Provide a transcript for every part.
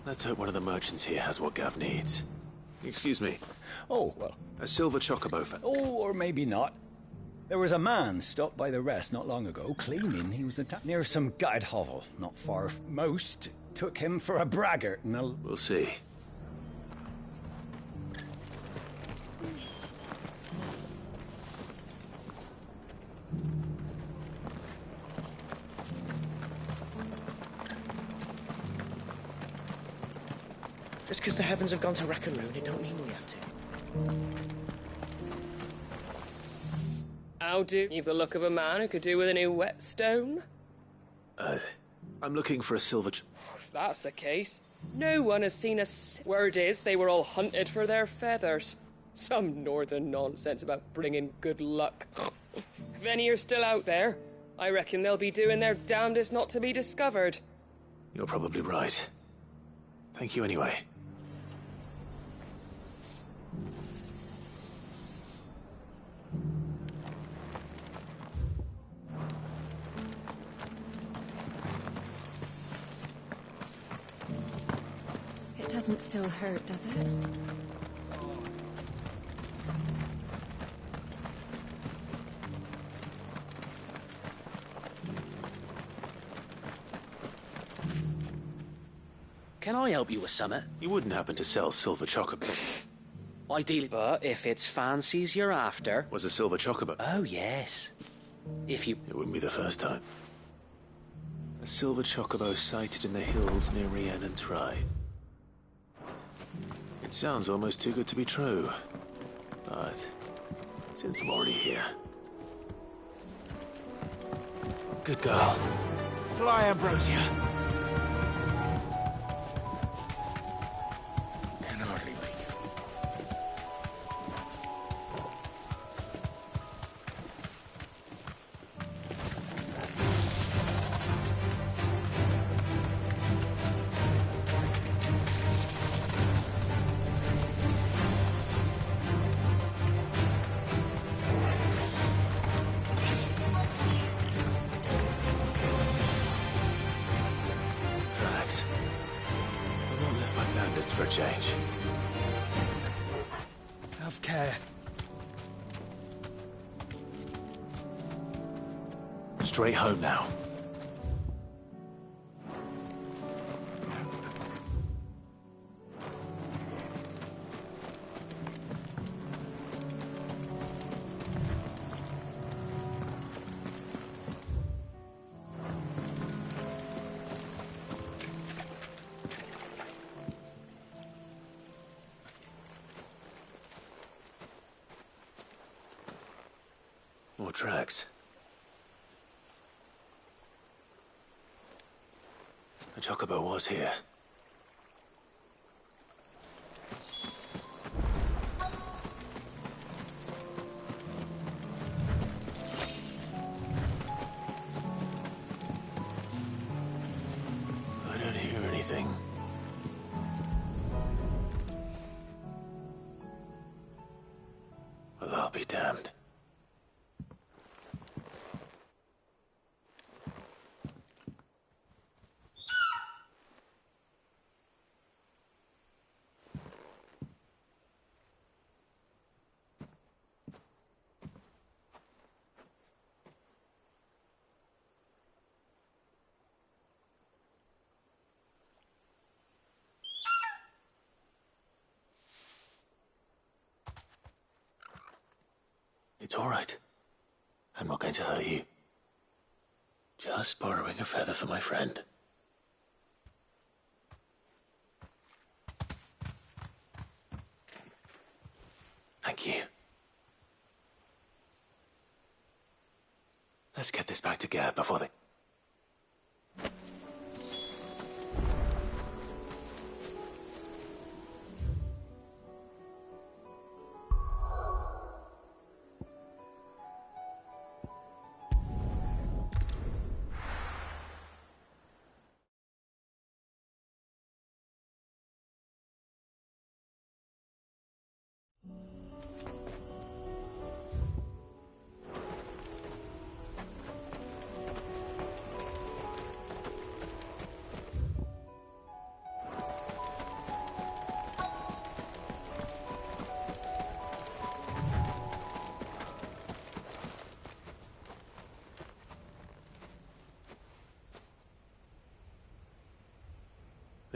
Let's hope one of the merchants here has what Gav needs. Excuse me. Oh, well. A silver chocobo for... Oh, or maybe not. There was a man stopped by the rest not long ago, claiming he was attacked near some gutted hovel, not far. Most took him for a braggart and a... We'll see. Just because the heavens have gone to rack and ruin, it don't mean we have to. How do you've the look of a man who could do with a new whetstone? I'm looking for a silver If that's the case, no one has seen Word is, they were all hunted for their feathers. Some northern nonsense about bringing good luck. If any are still out there, I reckon they'll be doing their damnedest not to be discovered. You're probably right. Thank you anyway. It doesn't still hurt, does it? Can I help you with something? You wouldn't happen to sell silver chocobo? Ideally, but if it's fancies you're after... Was a silver chocobo? Oh, yes. If you... It wouldn't be the first time. A silver chocobo sighted in the hills near Rien and Try. It sounds almost too good to be true. But since I'm already here... Good girl. Fly, Ambrosia. Can hardly wait. Drax. I'm not left by bandits for a change. Have care. Straight home now. More tracks. The chocobo was here. I don't hear anything. Well, I'll be damned. It's all right. I'm not going to hurt you. Just borrowing a feather for my friend. Thank you. Let's get this back to Gav before they...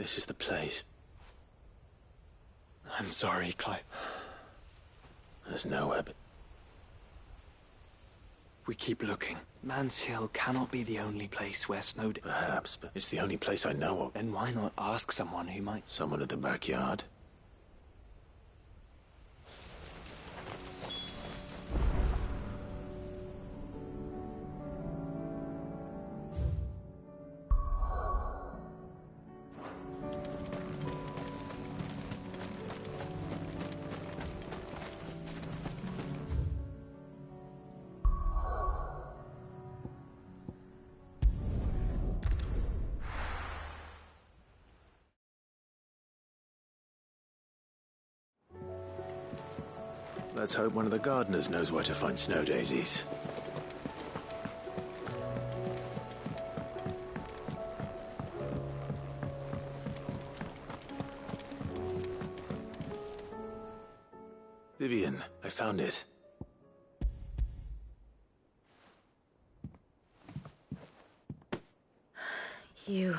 This is the place. I'm sorry, Clive. There's nowhere but... We keep looking. Man's Hill cannot be the only place where Snowd... Perhaps, but it's the only place I know of. Then why not ask someone who might... Someone at the backyard. Let's hope one of the gardeners knows where to find snow daisies. Vivian, I found it. You...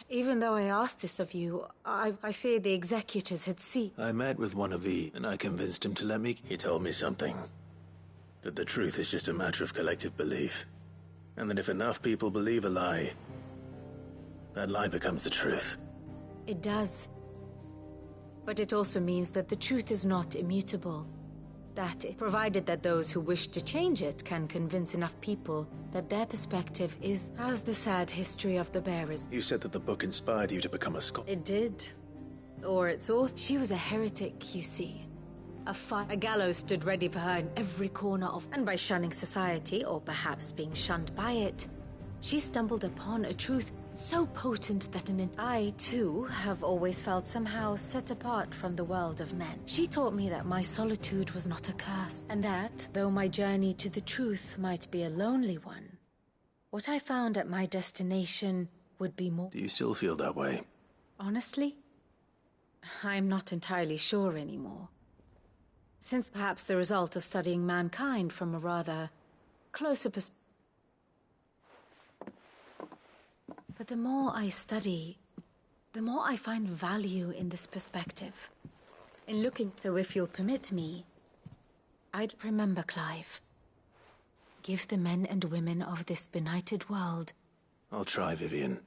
Even though I asked this of you, I fear the executors had seen... I met with one of the... and I convinced him to let me... He told me something. That the truth is just a matter of collective belief. And that if enough people believe a lie, that lie becomes the truth. It does. But it also means that the truth is not immutable. Provided that those who wish to change it can convince enough people that their perspective has the sad history of the bearers. You said that the book inspired you to become a scholar. It did. Or its author. She was a heretic, you see. A gallows stood ready for her in every corner of... And by shunning society, or perhaps being shunned by it, she stumbled upon a truth so potent that I, too, have always felt somehow set apart from the world of men. She taught me that my solitude was not a curse, and that, though my journey to the truth might be a lonely one, what I found at my destination would be more... Do you still feel that way? Honestly, I'm not entirely sure anymore. Since perhaps the result of studying mankind from a rather closer perspective. But the more I study, the more I find value in this perspective. In looking, so if you'll permit me, I'd remember, Clive. Give the men and women of this benighted world... I'll try, Vivian.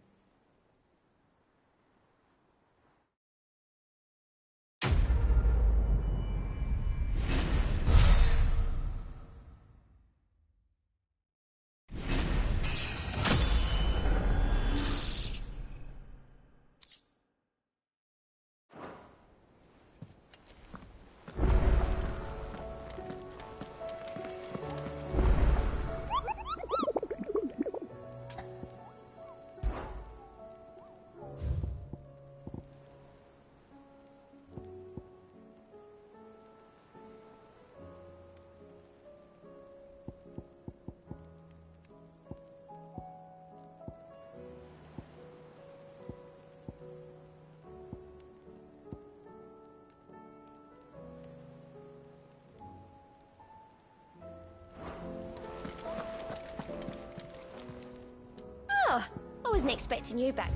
Oh, I wasn't expecting you back.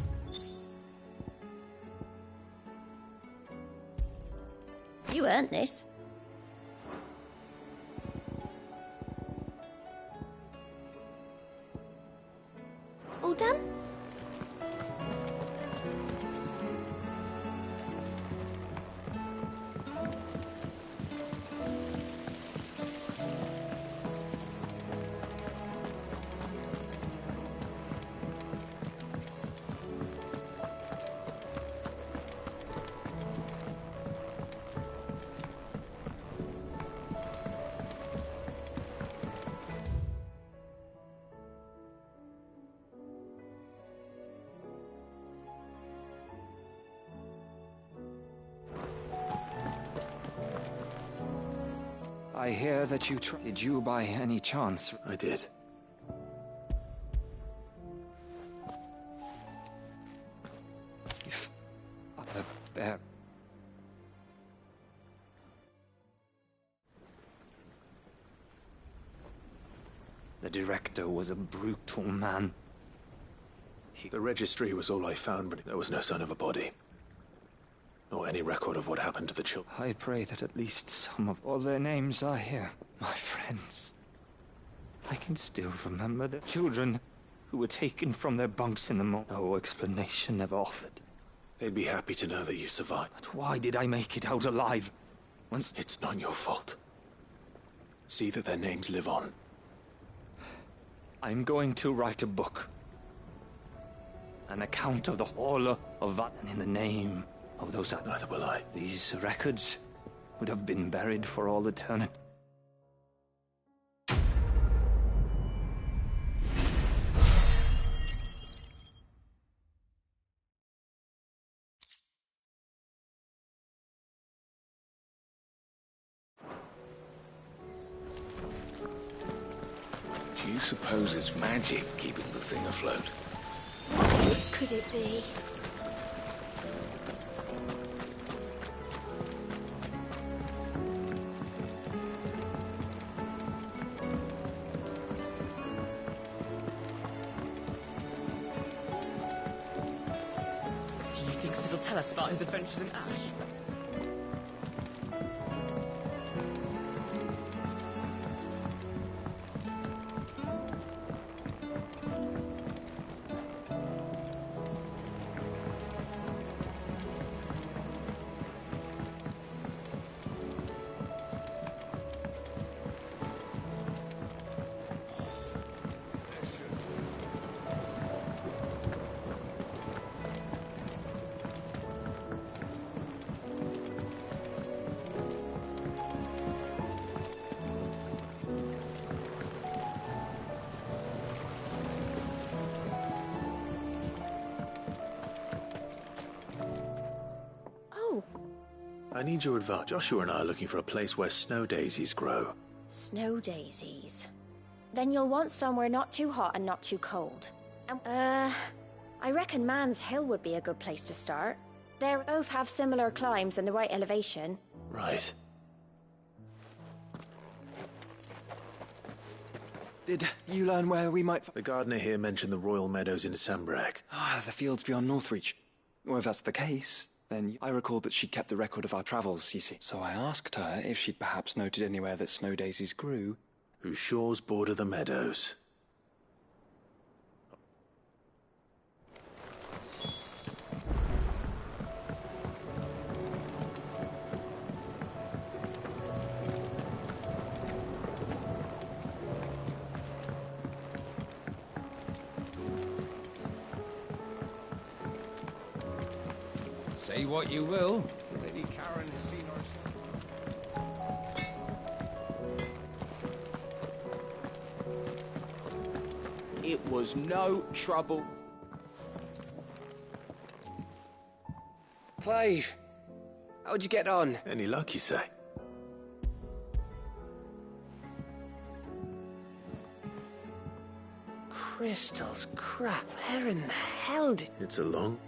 You earned this. All done? I hear that you did you by any chance? I did. If a bear... The director was a brutal man. The registry was all I found, but there was no sign of a body. Or any record of what happened to the children. I pray that at least some of all their names are here. My friends. I can still remember the children who were taken from their bunks in the morning. No explanation ever offered. They'd be happy to know that you survived. But why did I make it out alive? Once It's not your fault. See that their names live on. I'm going to write a book. An account of the whole of Vat, and in the name of those... Neither will I. These records would have been buried for all eternity. Do you suppose it's magic keeping the thing afloat? What else could it be? Do you think it'll tell us about his adventures in Ash? I need your advice. Joshua and I are looking for a place where snow daisies grow. Snow daisies. Then you'll want somewhere not too hot and not too cold. I reckon Man's Hill would be a good place to start. They both have similar climbs and the right elevation. Right. Did you learn where we might... The gardener here mentioned the Royal Meadows in Sambrek. The fields beyond Northreach. Well, if that's the case, then I recalled that she kept a record of our travels, you see. So I asked her if she'd perhaps noted anywhere that snow daisies grew. Whose shores border the meadows. Say what you will, Lady Karen has seen our... It was no trouble. Clive, how'd you get on? Any luck, you say? Crystals, crap, where in the hell did... It's a long...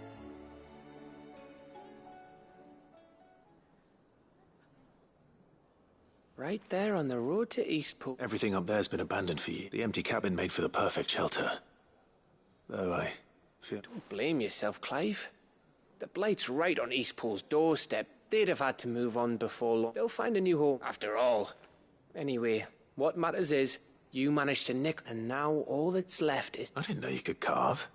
Right there on the road to Eastpool. Everything up there's been abandoned for you. The empty cabin made for the perfect shelter. Though I feel... Don't blame yourself, Clive. The Blight's right on Eastpool's doorstep. They'd have had to move on before long. They'll find a new home, after all. Anyway, what matters is, you managed to nick, and now all that's left is... I didn't know you could carve.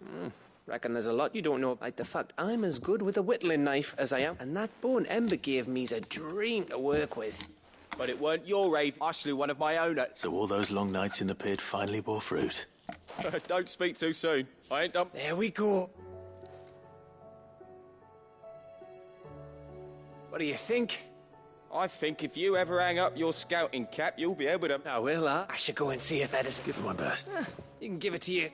Reckon there's a lot you don't know, like the fact I'm as good with a whittling knife as I am, and that bone Ember gave me's a dream to work with. But it weren't your rave. I slew one of my own. So all those long nights in the pit finally bore fruit. Don't speak too soon. I ain't done... There we go. What do you think? I think if you ever hang up your scouting cap, you'll be able to... I will, I should go and see if Edison... Give it my best. You can give it to you.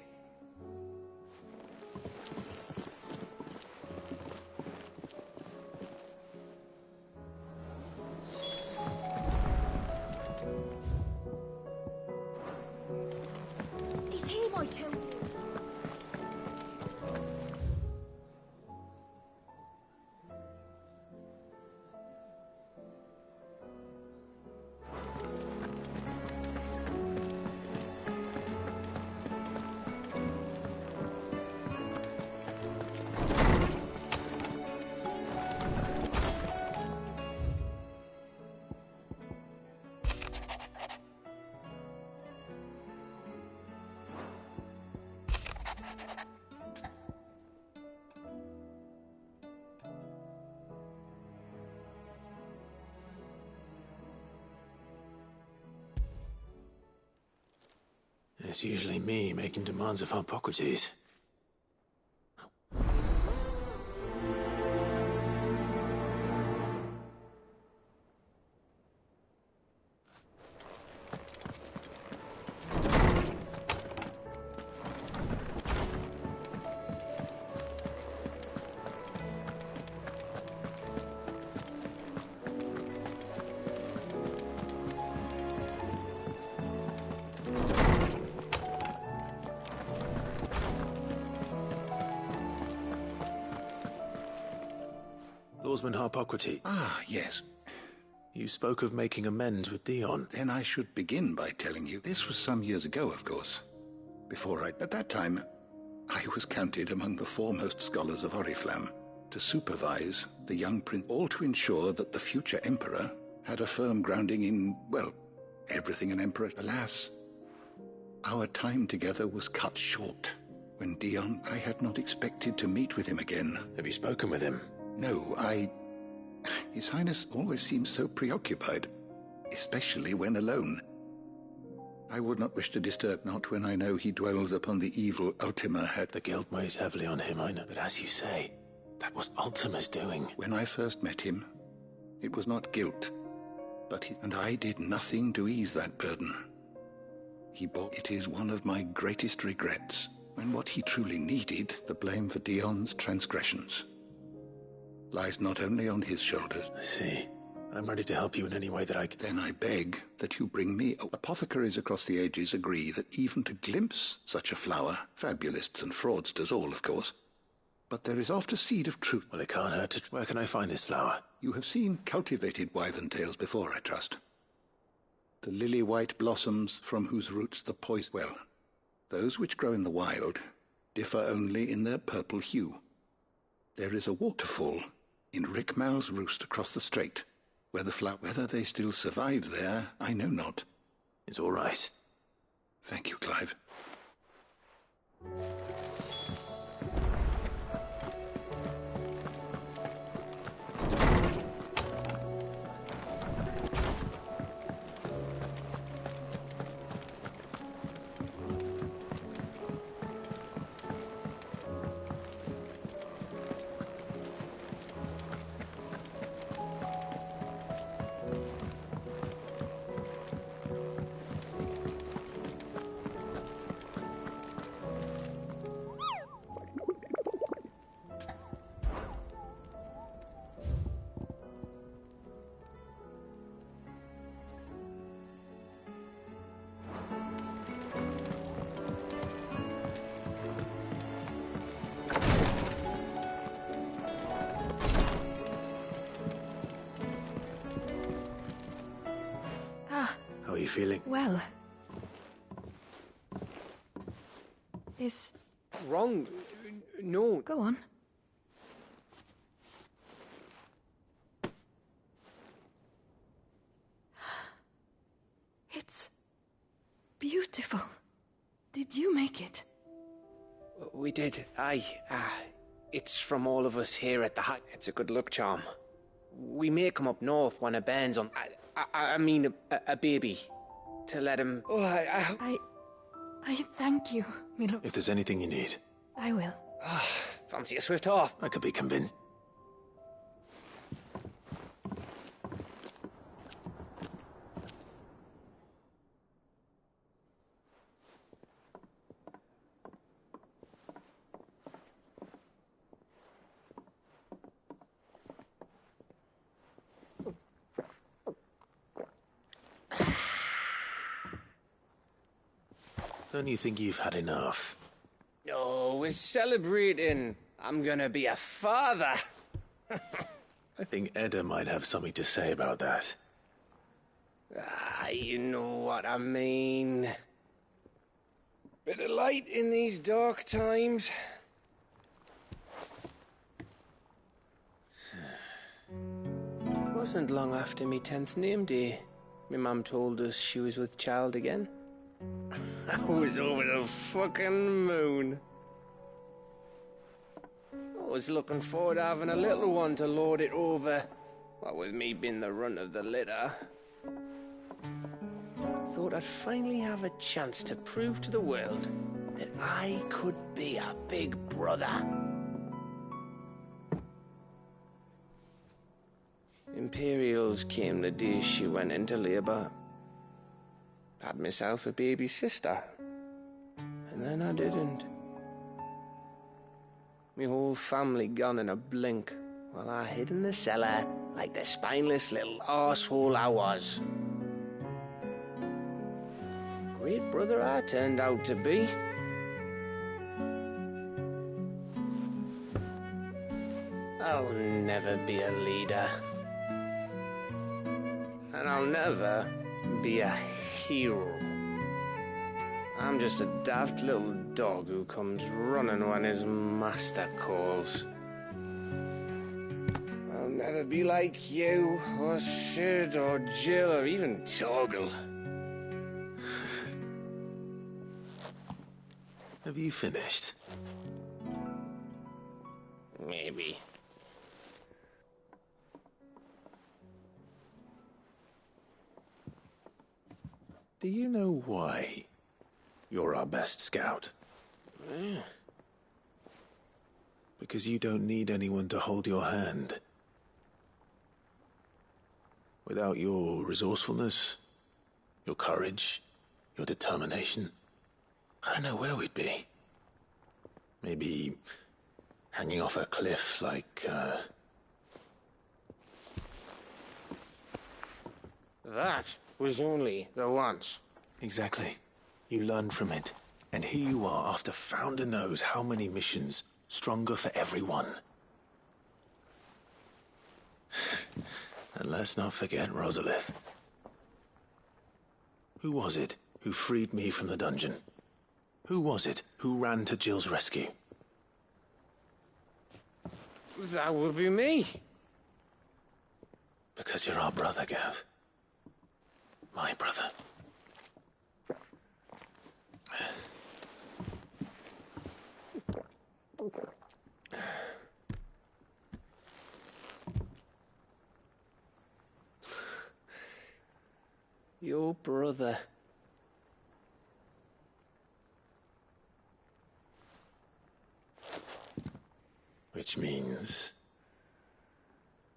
It's him, I tell you. It's usually me making demands of Hippocrates. Lawsman Hippocrates. Ah, yes. You spoke of making amends with Dion. Then I should begin by telling you this was some years ago, of course. At that time, I was counted among the foremost scholars of Oriflamme to supervise the young prince, all to ensure that the future emperor had a firm grounding in, well, everything an emperor. Alas, our time together was cut short. When Dion, I had not expected to meet with him again. Have you spoken with him? No, His Highness always seems so preoccupied, especially when alone. I would not wish to disturb, not when I know he dwells upon the evil Ultima had. The guilt weighs heavily on him, I know. But as you say, that was Ultima's doing. When I first met him, it was not guilt, and I did nothing to ease that burden. It is one of my greatest regrets, and what he truly needed, the blame for Dion's transgressions, lies not only on his shoulders. I see. I'm ready to help you in any way that I can. Then I beg that you bring me... Apothecaries across the ages agree that even to glimpse such a flower, fabulists and fraudsters all, of course, but there is oft a seed of truth. Well, it can't hurt to... Where can I find this flower? You have seen cultivated wyvern tails before, I trust. The lily-white blossoms from whose roots the poison... Well, those which grow in the wild differ only in their purple hue. There is a waterfall in Rickmal's roost across the strait, where the flower... Whether they still survive there, I know not. It's all right. Thank you, Clive. How are you feeling? Well. Is... Wrong? No. Go on. It's... beautiful. Did you make it? We did. Aye. It's from all of us here at the hut. It's a good luck charm. We may come up north when a bairn's on... I mean a baby. To let him... Oh, I thank you, Milo. If there's anything you need. I will. Fancy a swift off. I could be convinced. Don't you think you've had enough? No, we're celebrating. I'm gonna be a father. I think Edda might have something to say about that. You know what I mean. Bit of light in these dark times. Wasn't long after me 10th name day. My mum told us she was with child again. I was over the fucking moon. was looking forward to having a little one to lord it over. What with me being the runt of the litter. Thought I'd finally have a chance to prove to the world that I could be a big brother. Imperials came the day she went into labour. Had myself a baby sister. And then I didn't. My whole family gone in a blink, while I hid in the cellar like the spineless little arsehole I was. Great brother I turned out to be. I'll never be a leader. And I'll never be a hero. I'm just a daft little dog who comes running when his master calls. I'll never be like you, or Sid, or Jill, or even Torgal. Have you finished? Maybe. Do you know why you're our best scout? Because you don't need anyone to hold your hand. Without your resourcefulness, your courage, your determination, I don't know where we'd be. Maybe hanging off a cliff like, That was only the once. Exactly. You learned from it. And here you are after Founder knows how many missions, stronger for everyone. And let's not forget Rosalith. Who was it who freed me from the dungeon? Who was it who ran to Jill's rescue? That would be me. Because you're our brother, Gav. My brother. Your brother. Which means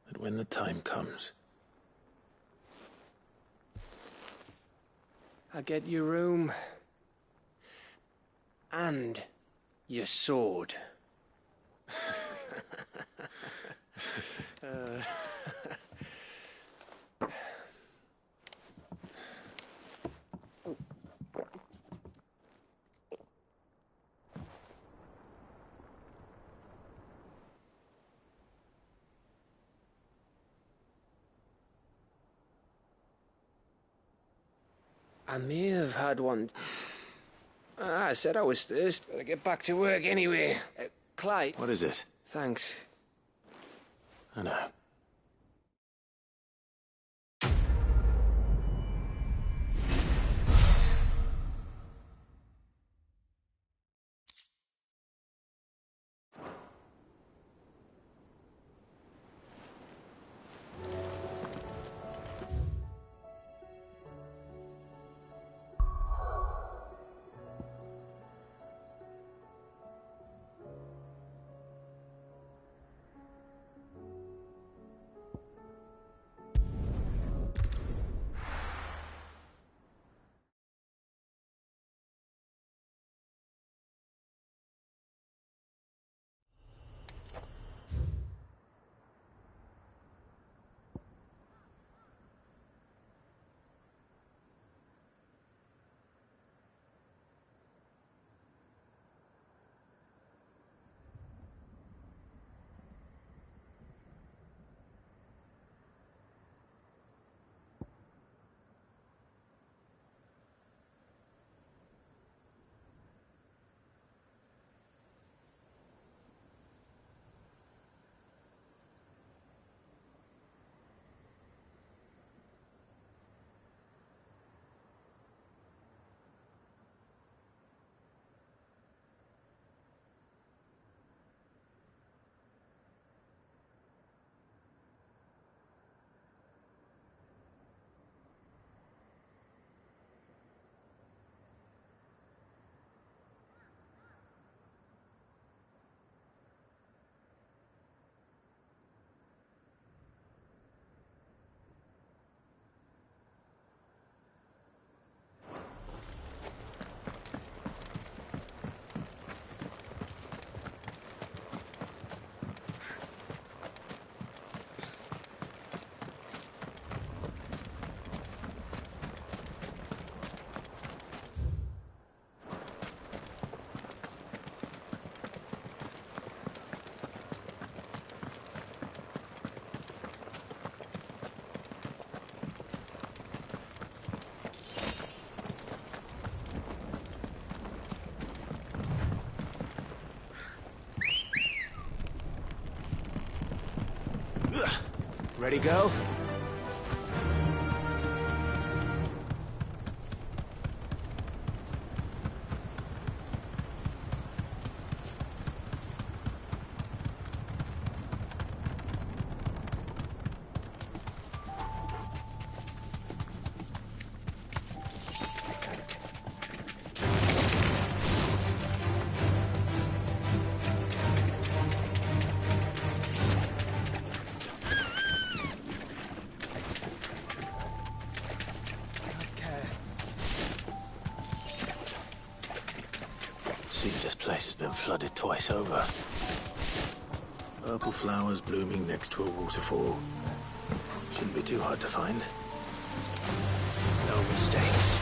that when the time comes, I get your room. And your sword. I may have had one. I said I was thirsty. Gotta get back to work anyway. Clive. What is it? Thanks. I know. Ready, girl? Seems this place has been flooded twice over. Purple flowers blooming next to a waterfall. Shouldn't be too hard to find. No mistakes.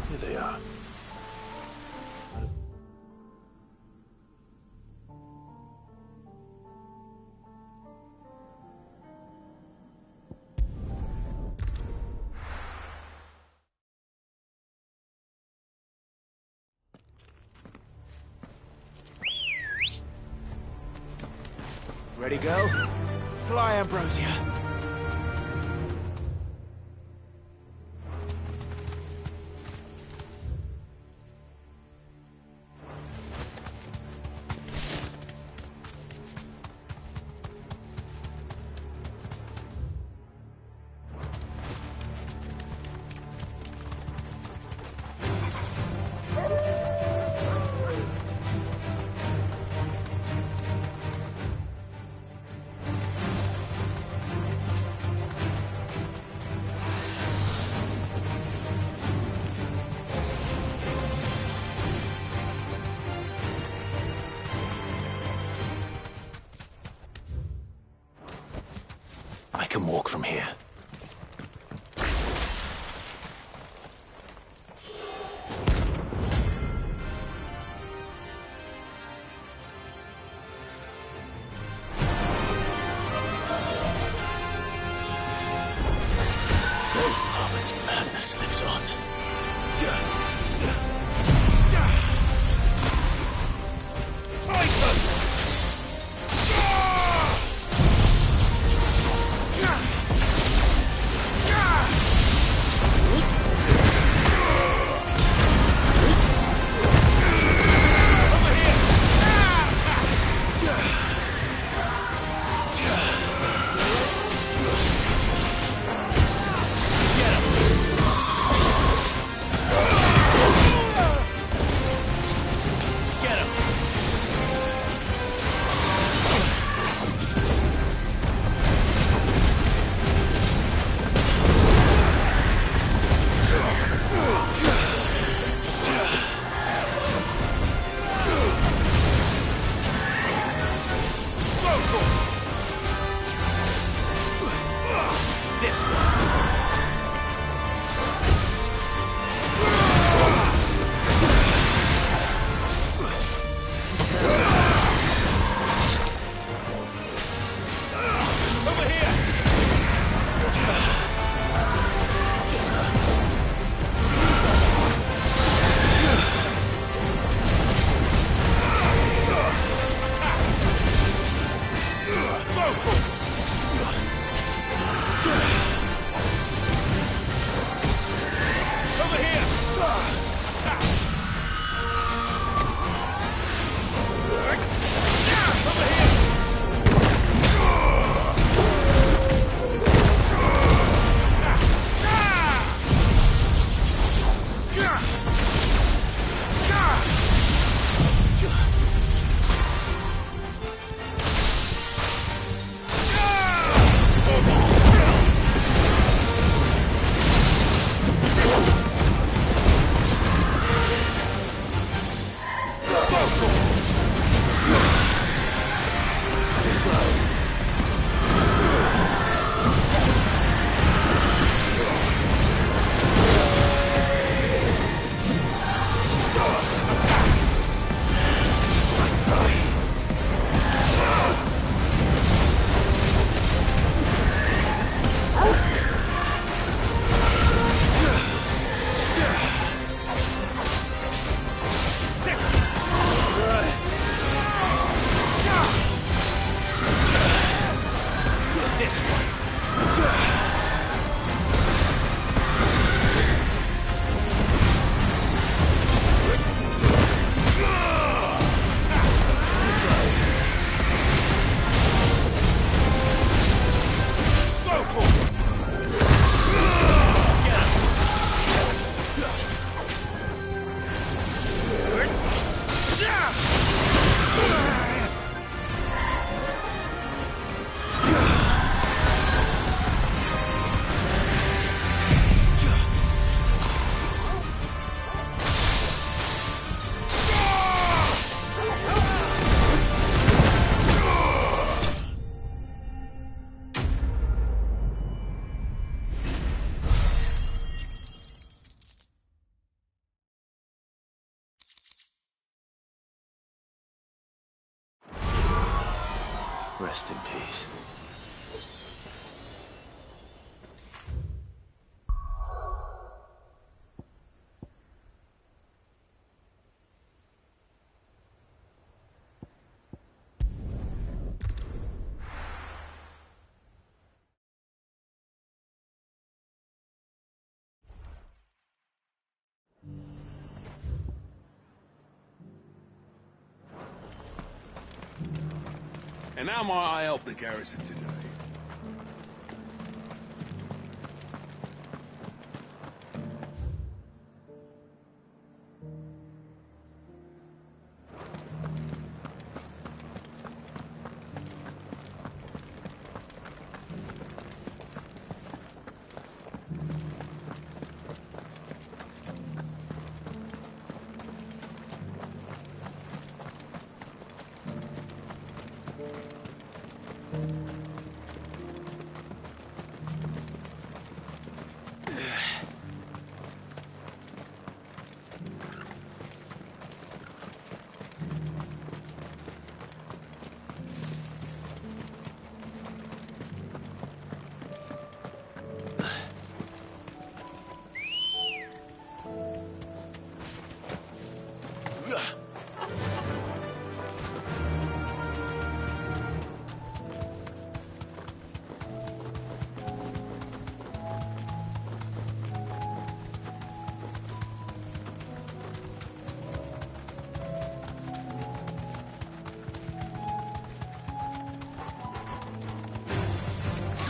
Here they are. Ready, girl? Fly, Ambrosia. I can walk from here. Harmon's madness lives on. Titan! Rest in peace. And how might I help the garrison today?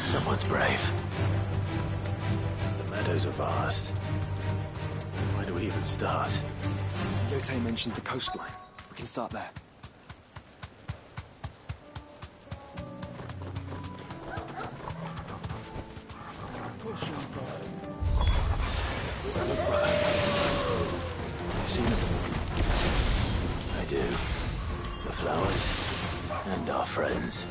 Someone's brave. The meadows are vast. Where do we even start? Yote mentioned the coastline. We can start there. See them? I do. The flowers and our friends.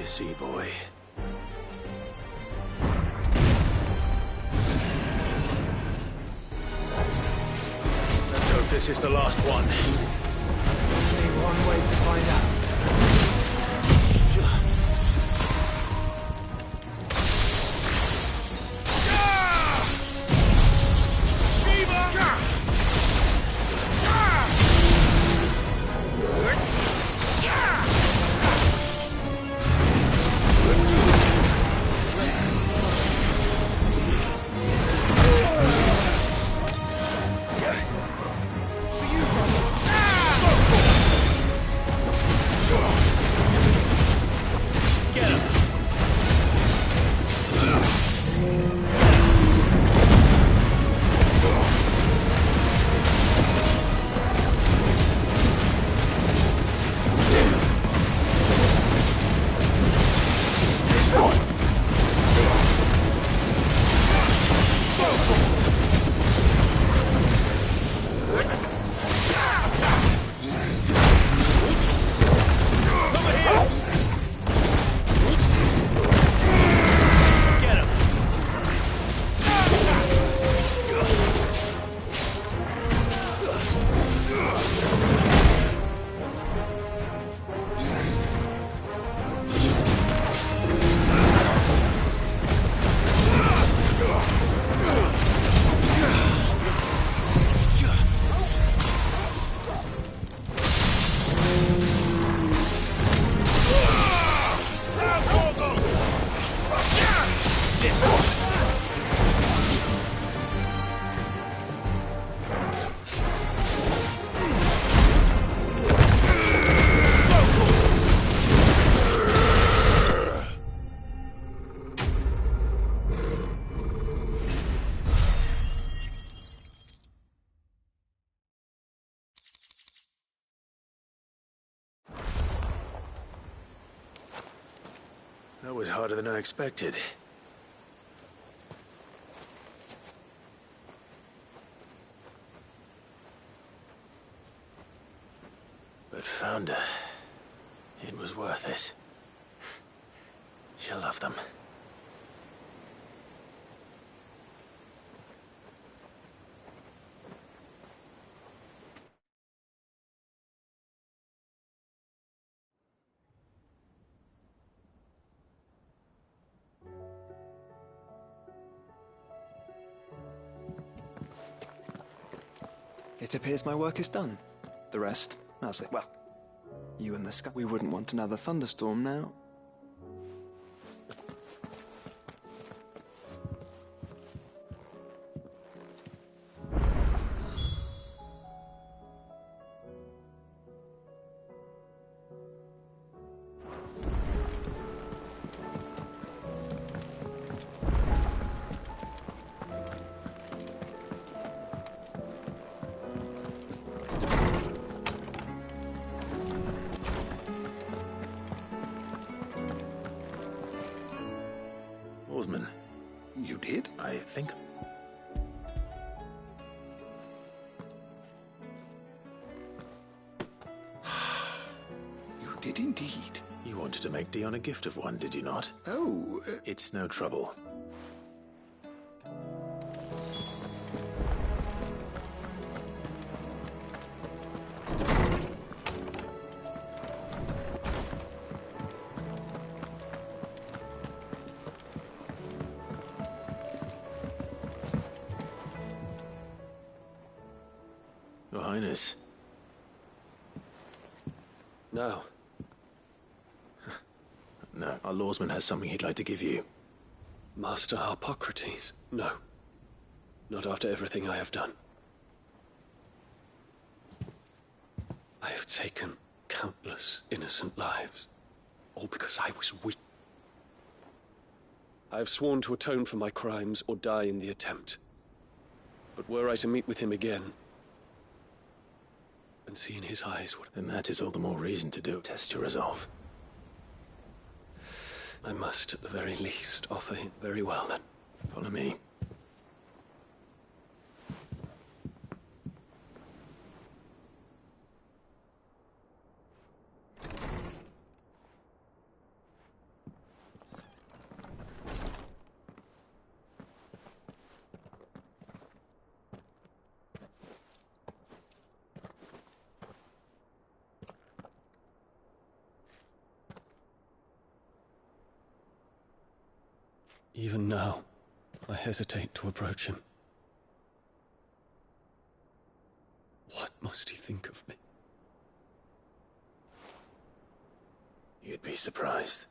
See, boy. Let's hope this is the last one. Only one way to find out. That was harder than I expected. But found her. It was worth it. She'll love them. It appears my work is done. The rest, how's it? Well, you and the sky. We wouldn't want another thunderstorm now. Oarsman. You did? I think... You did indeed. You wanted to make Dion a gift of one, did you not? Oh, It's no trouble. Your Highness. No. No, our lawsman has something he'd like to give you. Master Hippocrates, no. Not after everything I have done. I have taken countless innocent lives, all because I was weak. I have sworn to atone for my crimes or die in the attempt. But were I to meet with him again, and see in his eyes what... Then that is all the more reason to do. Test your resolve. I must, at the very least, offer him... Very well, then. Follow me. Even now, I hesitate to approach him. What must he think of me? You'd be surprised.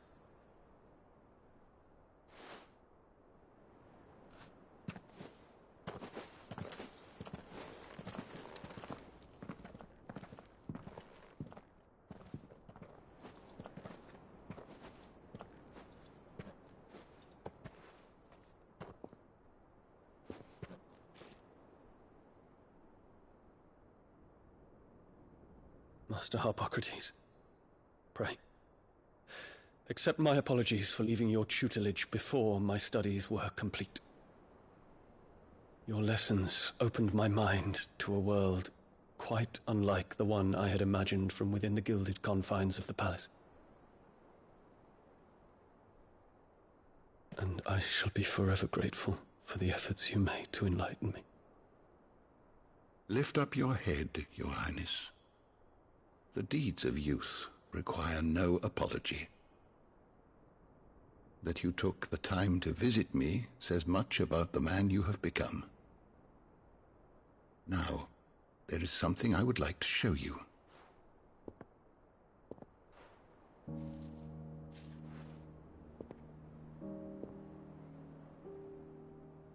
Master Hippocrates, pray, accept my apologies for leaving your tutelage before my studies were complete. Your lessons opened my mind to a world quite unlike the one I had imagined from within the gilded confines of the palace. And I shall be forever grateful for the efforts you made to enlighten me. Lift up your head, Your Highness. The deeds of youth require no apology. That you took the time to visit me says much about the man you have become. Now, there is something I would like to show you.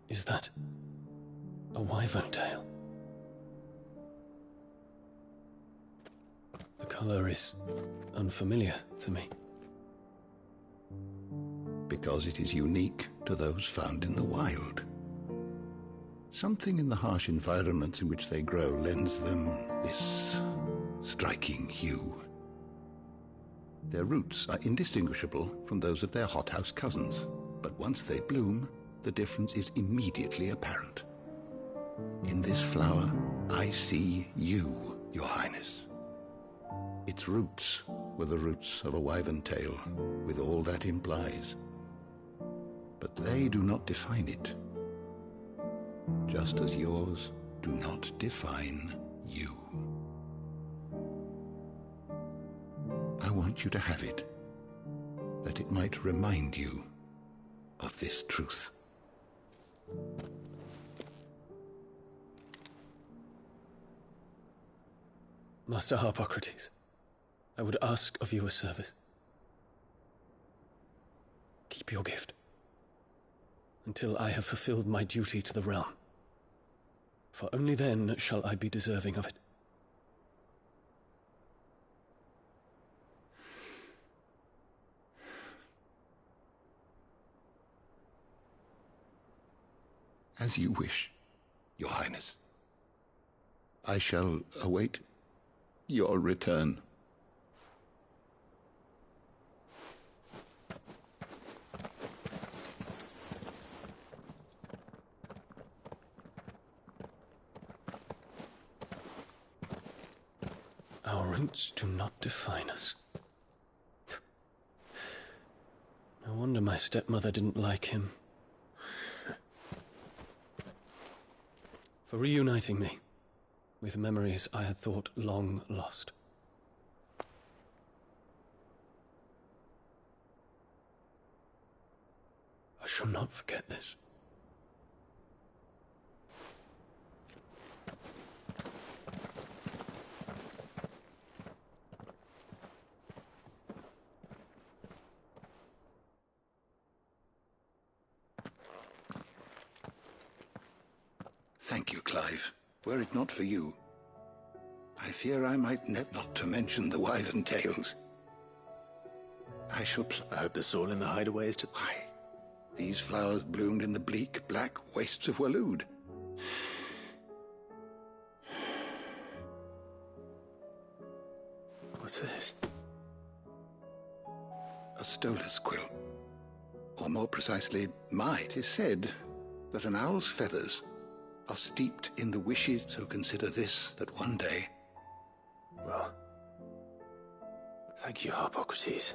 Is that a wyvern tail? The color is unfamiliar to me. Because it is unique to those found in the wild. Something in the harsh environments in which they grow lends them this striking hue. Their roots are indistinguishable from those of their hothouse cousins, but once they bloom, the difference is immediately apparent. In this flower, I see you, Your Highness. Its roots were the roots of a wyvern tail, with all that implies. But they do not define it, just as yours do not define you. I want you to have it, that it might remind you of this truth. Master Harpocrates, I would ask of you a service. Keep your gift until I have fulfilled my duty to the realm, for only then shall I be deserving of it. As you wish, Your Highness. I shall await your return. Our roots do not define us. No wonder my stepmother didn't like him. For reuniting me with memories I had thought long lost. I shall not forget this. Thank you, Clive. Were it not for you, I fear I might not to mention the wyvern tales. I shall I hope the soul in the hideaway is to... Why? These flowers bloomed in the bleak, black wastes of Waloed. What's this? A stolas quill. Or more precisely, it is said that an owl's feathers are steeped in the wishes, so consider this, that one day... Well, thank you, Harpocrates.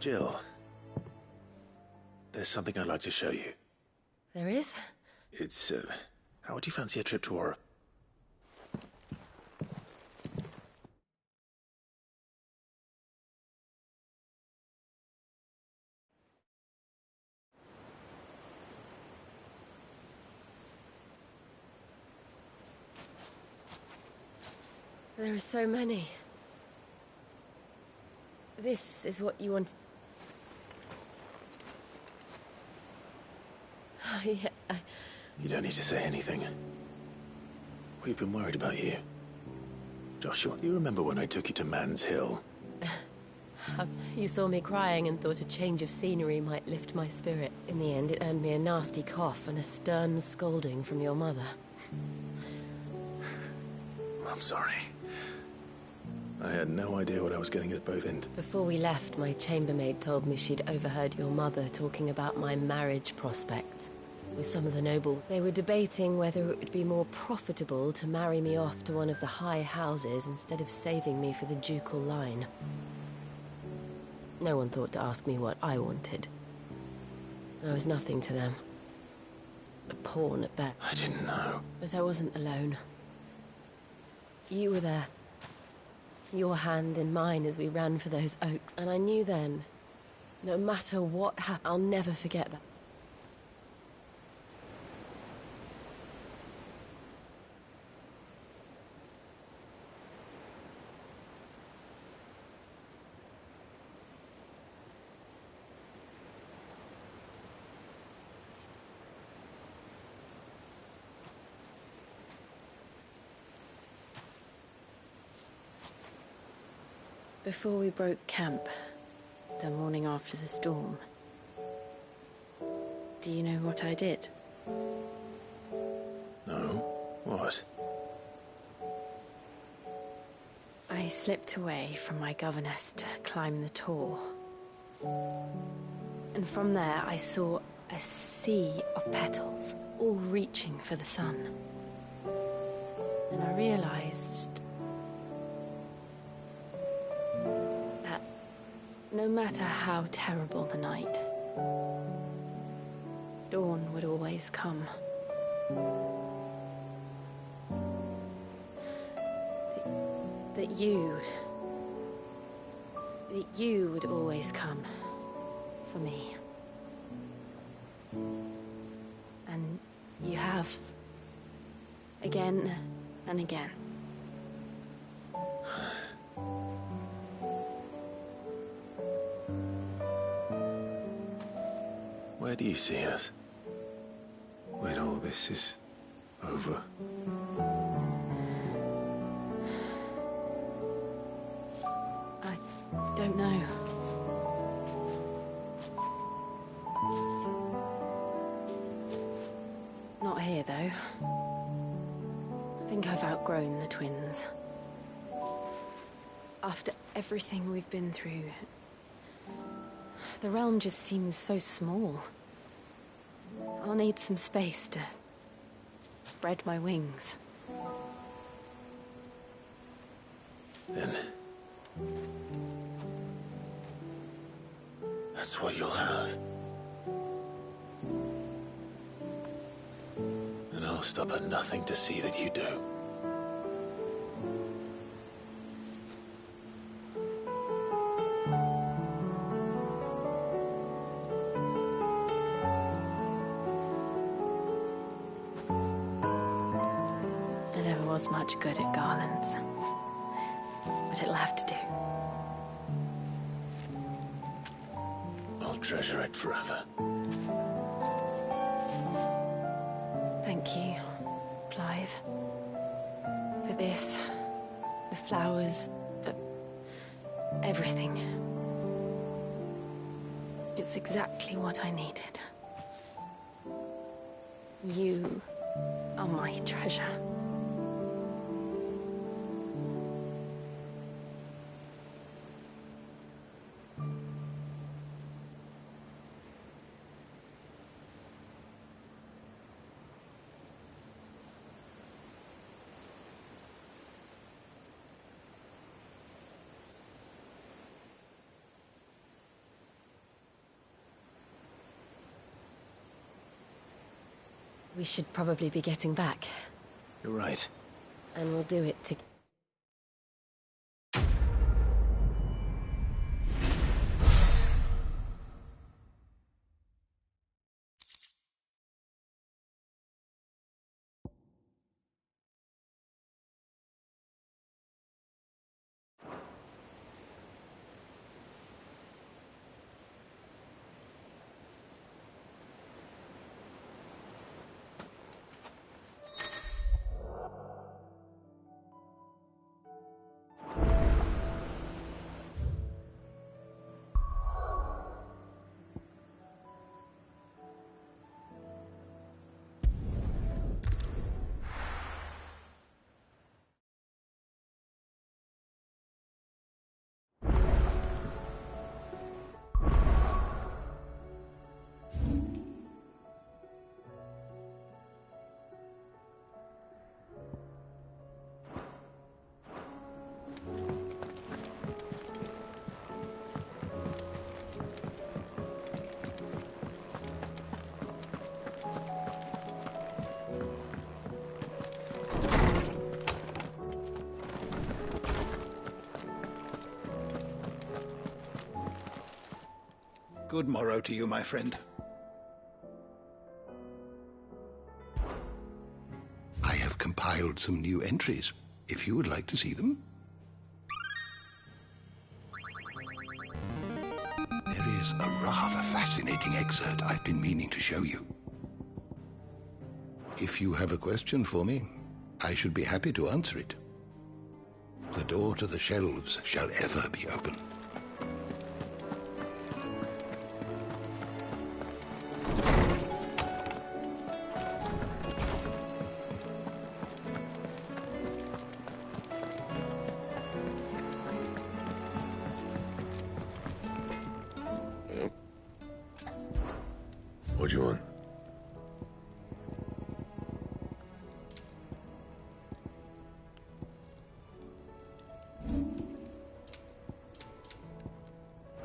Jill, there's something I'd like to show you. There is? It's, how would you fancy a trip to Aura? There are so many. This is what you want. Yeah, You don't need to say anything. We've been worried about you. Joshua, do you remember when I took you to Man's Hill? You saw me crying and thought a change of scenery might lift my spirit. In the end, it earned me a nasty cough and a stern scolding from your mother. I'm sorry. I had no idea what I was getting us both into. Before we left, my chambermaid told me she'd overheard your mother talking about my marriage prospects with some of the noble. They were debating whether it would be more profitable to marry me off to one of the high houses instead of saving me for the ducal line. No one thought to ask me what I wanted. I was nothing to them. A pawn at best. I didn't know. But I wasn't alone. You were there. Your hand in mine as we ran for those oaks. And I knew then, no matter what happened, I'll never forget that. Before we broke camp, the morning after the storm, do you know what I did? No? What? I slipped away from my governess to climb the tor. And from there I saw a sea of petals, all reaching for the sun. And I realized that no matter how terrible the night, dawn would always come. That you would always come for me. And you have. Again and again. Where do you see us? When all this is over? I don't know. Not here, though. I think I've outgrown the twins. After everything we've been through, the realm just seems so small. I'll need some space to spread my wings. Then that's what you'll have. And I'll stop at nothing to see that you do. I never was much good at garlands, but it'll have to do. I'll treasure it forever. Thank you, Clive. For this, the flowers, for everything. It's exactly what I needed. You are my treasure. We should probably be getting back. You're right. And we'll do it together. Good morrow to you, my friend. I have compiled some new entries, if you would like to see them. There is a rather fascinating excerpt I've been meaning to show you. If you have a question for me, I should be happy to answer it. The door to the shelves shall ever be open. What do you want?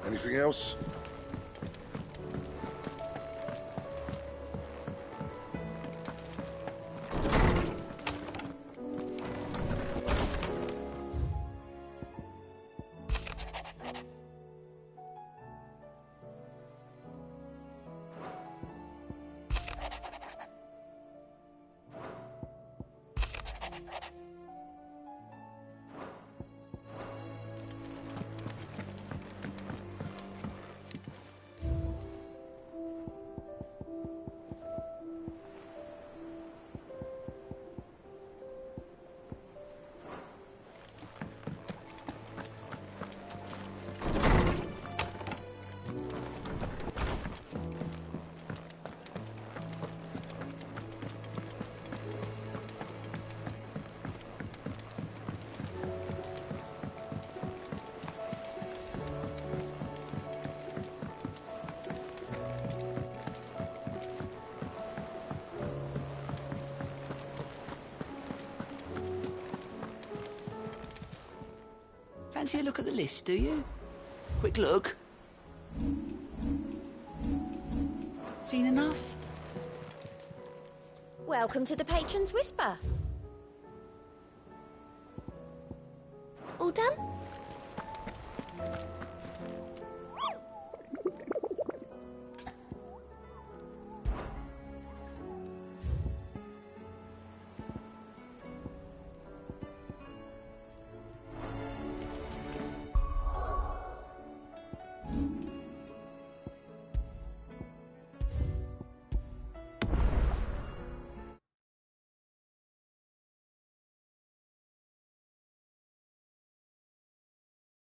Anything else? Fancy a look at the list, do you? Quick look. Seen enough? Welcome to the Patron's Whisper.